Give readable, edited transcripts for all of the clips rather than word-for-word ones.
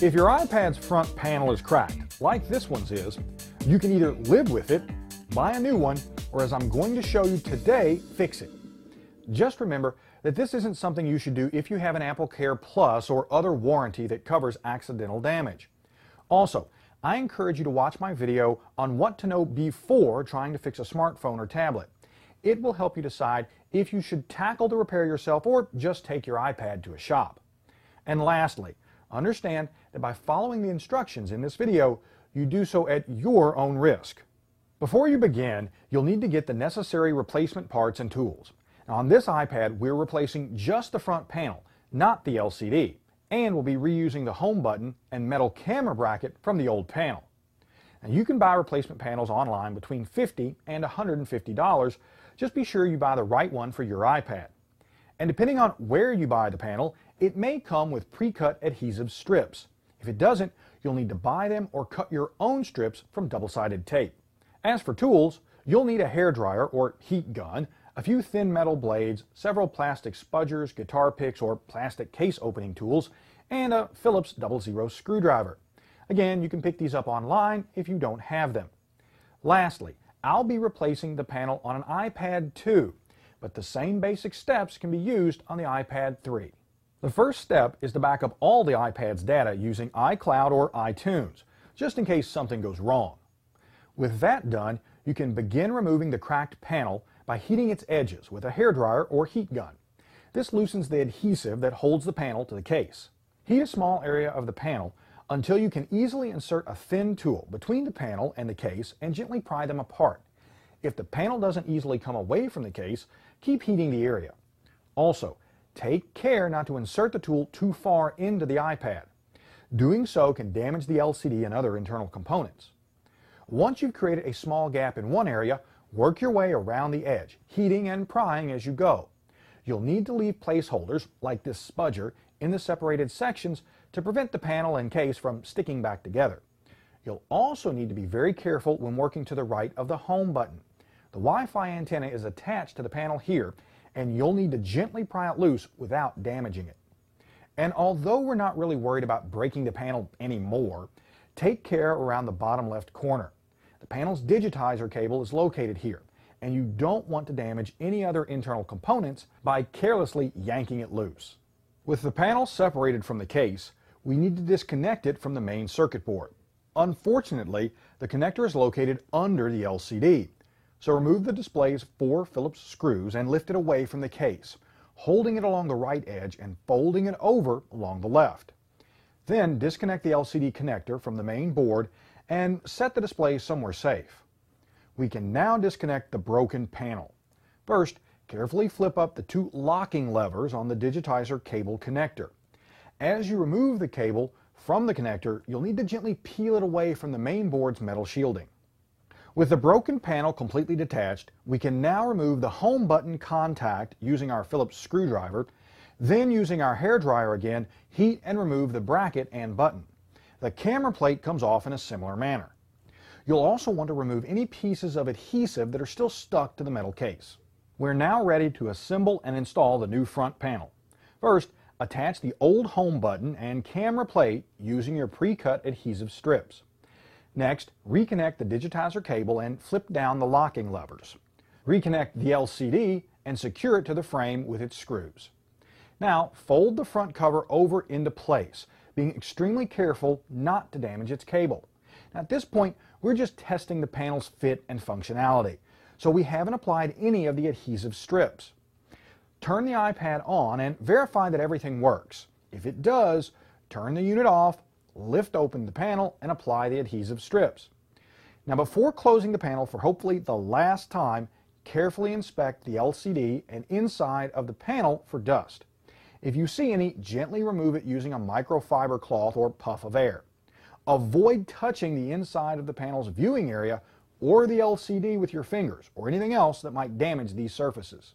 If your iPad's front panel is cracked, like this one's is, you can either live with it, buy a new one, or as I'm going to show you today, fix it. Just remember that this isn't something you should do if you have an AppleCare Plus or other warranty that covers accidental damage. Also, I encourage you to watch my video on what to know before trying to fix a smartphone or tablet. It will help you decide if you should tackle the repair yourself or just take your iPad to a shop. And lastly, understand that by following the instructions in this video, you do so at your own risk. Before you begin, you'll need to get the necessary replacement parts and tools. Now, on this iPad, we're replacing just the front panel, not the LCD, and we'll be reusing the home button and metal camera bracket from the old panel. Now, you can buy replacement panels online between $50 and $150. Just be sure you buy the right one for your iPad. And depending on where you buy the panel, it may come with pre-cut adhesive strips. If it doesn't, you'll need to buy them or cut your own strips from double-sided tape. As for tools, you'll need a hairdryer or heat gun, a few thin metal blades, several plastic spudgers, guitar picks, or plastic case opening tools, and a Phillips 00 screwdriver. Again, you can pick these up online if you don't have them. Lastly, I'll be replacing the panel on an iPad 2, but the same basic steps can be used on the iPad 3. The first step is to back up all the iPad's data using iCloud or iTunes, just in case something goes wrong. With that done, you can begin removing the cracked panel by heating its edges with a hairdryer or heat gun. This loosens the adhesive that holds the panel to the case. Heat a small area of the panel until you can easily insert a thin tool between the panel and the case and gently pry them apart. If the panel doesn't easily come away from the case, keep heating the area. Also, take care not to insert the tool too far into the iPad. Doing so can damage the LCD and other internal components. Once you've created a small gap in one area, work your way around the edge, heating and prying as you go. You'll need to leave placeholders, like this spudger, in the separated sections to prevent the panel and case from sticking back together. You'll also need to be very careful when working to the right of the home button. The Wi-Fi antenna is attached to the panel here, and you'll need to gently pry it loose without damaging it. And although we're not really worried about breaking the panel anymore, take care around the bottom left corner. The panel's digitizer cable is located here, and you don't want to damage any other internal components by carelessly yanking it loose. With the panel separated from the case, we need to disconnect it from the main circuit board. Unfortunately, the connector is located under the LCD, so remove the display's 4 Phillips screws and lift it away from the case, holding it along the right edge and folding it over along the left. Then disconnect the LCD connector from the main board and set the display somewhere safe. We can now disconnect the broken panel. First, carefully flip up the 2 locking levers on the digitizer cable connector. As you remove the cable from the connector, you'll need to gently peel it away from the main board's metal shielding. With the broken panel completely detached, we can now remove the home button contact using our Phillips screwdriver, then using our hairdryer again, heat and remove the bracket and button. The camera plate comes off in a similar manner. You'll also want to remove any pieces of adhesive that are still stuck to the metal case. We're now ready to assemble and install the new front panel. First, attach the old home button and camera plate using your pre-cut adhesive strips. Next, reconnect the digitizer cable and flip down the locking levers. Reconnect the LCD and secure it to the frame with its screws. Now, fold the front cover over into place, being extremely careful not to damage its cable. Now, at this point, we're just testing the panel's fit and functionality, so we haven't applied any of the adhesive strips. Turn the iPad on and verify that everything works. If it does, turn the unit off, lift open the panel, and apply the adhesive strips. Now, before closing the panel for hopefully the last time, carefully inspect the LCD and inside of the panel for dust. If you see any, gently remove it using a microfiber cloth or puff of air. Avoid touching the inside of the panel's viewing area or the LCD with your fingers or anything else that might damage these surfaces.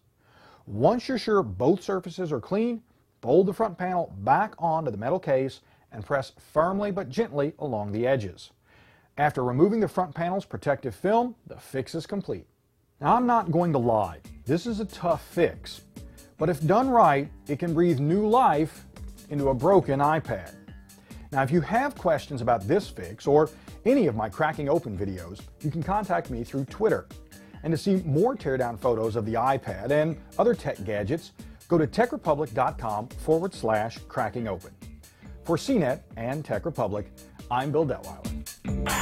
Once you're sure both surfaces are clean, fold the front panel back onto the metal case and press firmly but gently along the edges. After removing the front panel's protective film, the fix is complete. Now, I'm not going to lie, this is a tough fix, but if done right, it can breathe new life into a broken iPad. Now, if you have questions about this fix or any of my cracking open videos, you can contact me through Twitter. And to see more teardown photos of the iPad and other tech gadgets, go to techrepublic.com/crackingopen. For CNET and Tech Republic, I'm Bill Detweiler.